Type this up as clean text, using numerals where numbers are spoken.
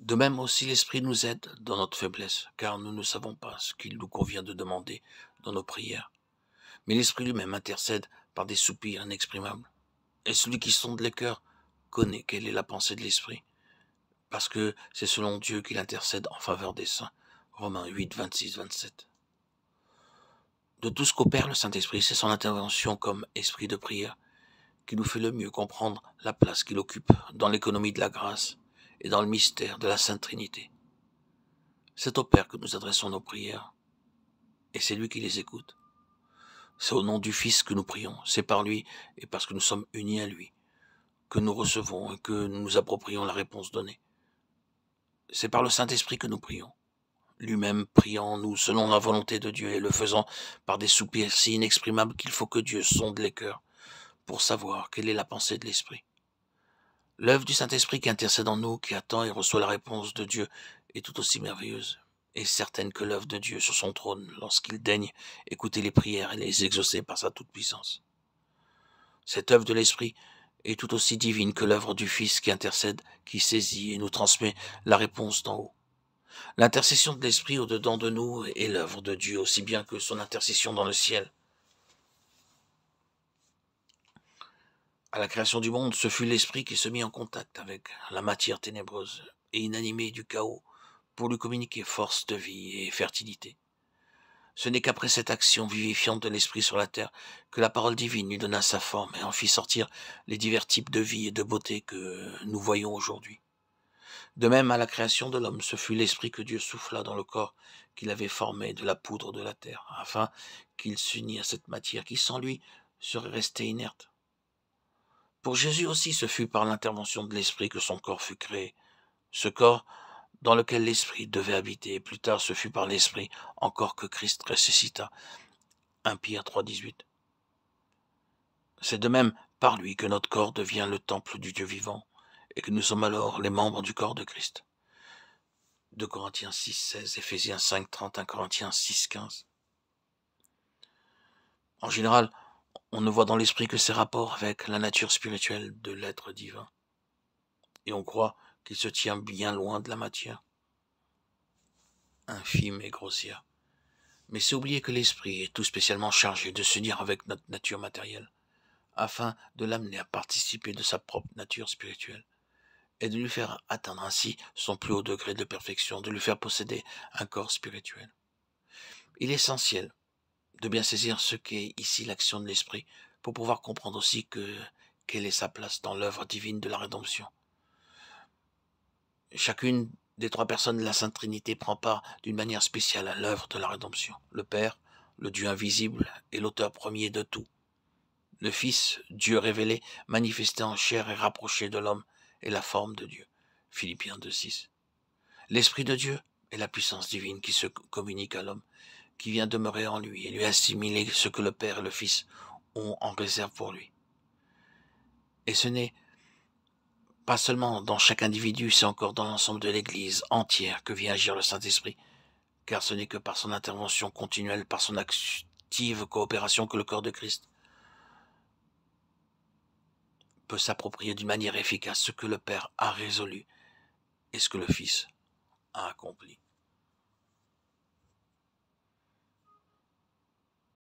De même aussi l'Esprit nous aide dans notre faiblesse, car nous ne savons pas ce qu'il nous convient de demander dans nos prières. Mais l'Esprit lui-même intercède par des soupirs inexprimables. Et celui qui sonde les cœurs connaît quelle est la pensée de l'Esprit, parce que c'est selon Dieu qu'il intercède en faveur des saints. Romains 8, 26, 27. De tout ce qu'opère le Saint-Esprit, c'est son intervention comme esprit de prière qui nous fait le mieux comprendre la place qu'il occupe dans l'économie de la grâce et dans le mystère de la Sainte Trinité. C'est au Père que nous adressons nos prières, et c'est lui qui les écoute. C'est au nom du Fils que nous prions, c'est par lui et parce que nous sommes unis à lui que nous recevons et que nous nous approprions la réponse donnée. C'est par le Saint-Esprit que nous prions, lui-même priant en nous selon la volonté de Dieu et le faisant par des soupirs si inexprimables qu'il faut que Dieu sonde les cœurs pour savoir quelle est la pensée de l'Esprit. L'œuvre du Saint-Esprit qui intercède en nous, qui attend et reçoit la réponse de Dieu, est tout aussi merveilleuse et certaine que l'œuvre de Dieu sur son trône, lorsqu'il daigne écouter les prières et les exaucer par sa toute-puissance. Cette œuvre de l'Esprit est tout aussi divine que l'œuvre du Fils qui intercède, qui saisit et nous transmet la réponse d'en haut. L'intercession de l'Esprit au-dedans de nous est l'œuvre de Dieu aussi bien que son intercession dans le ciel. À la création du monde, ce fut l'Esprit qui se mit en contact avec la matière ténébreuse et inanimée du chaos pour lui communiquer force de vie et fertilité. Ce n'est qu'après cette action vivifiante de l'Esprit sur la terre que la parole divine lui donna sa forme et en fit sortir les divers types de vie et de beauté que nous voyons aujourd'hui. De même, à la création de l'homme, ce fut l'Esprit que Dieu souffla dans le corps qu'il avait formé de la poudre de la terre, afin qu'il s'unît à cette matière qui, sans lui, serait restée inerte. Pour Jésus aussi, ce fut par l'intervention de l'Esprit que son corps fut créé. Ce corps dans lequel l'Esprit devait habiter, et plus tard ce fut par l'Esprit encore que Christ ressuscita. 1 Pierre 3, 18. C'est de même par lui que notre corps devient le temple du Dieu vivant, et que nous sommes alors les membres du corps de Christ. 2 Corinthiens 6, 16, Éphésiens 5, 30, 1 Corinthiens 6, 15. En général, on ne voit dans l'Esprit que ses rapports avec la nature spirituelle de l'être divin, et on croit qu'il se tient bien loin de la matière, infime et grossière. Mais c'est oublier que l'Esprit est tout spécialement chargé de s'unir avec notre nature matérielle, afin de l'amener à participer de sa propre nature spirituelle, et de lui faire atteindre ainsi son plus haut degré de perfection, de lui faire posséder un corps spirituel. Il est essentiel de bien saisir ce qu'est ici l'action de l'Esprit, pour pouvoir comprendre aussi quelle est sa place dans l'œuvre divine de la rédemption. Chacune des trois personnes de la Sainte Trinité prend part d'une manière spéciale à l'œuvre de la rédemption. Le Père, le Dieu invisible, est l'auteur premier de tout. Le Fils, Dieu révélé, manifesté en chair et rapproché de l'homme, est la forme de Dieu. Philippiens 2, 6. L'Esprit de Dieu est la puissance divine qui se communique à l'homme, qui vient demeurer en lui et lui assimiler ce que le Père et le Fils ont en réserve pour lui. Et ce n'est pas seulement dans chaque individu, c'est encore dans l'ensemble de l'Église entière que vient agir le Saint-Esprit, car ce n'est que par son intervention continuelle, par son active coopération que le corps de Christ peut s'approprier d'une manière efficace ce que le Père a résolu et ce que le Fils a accompli.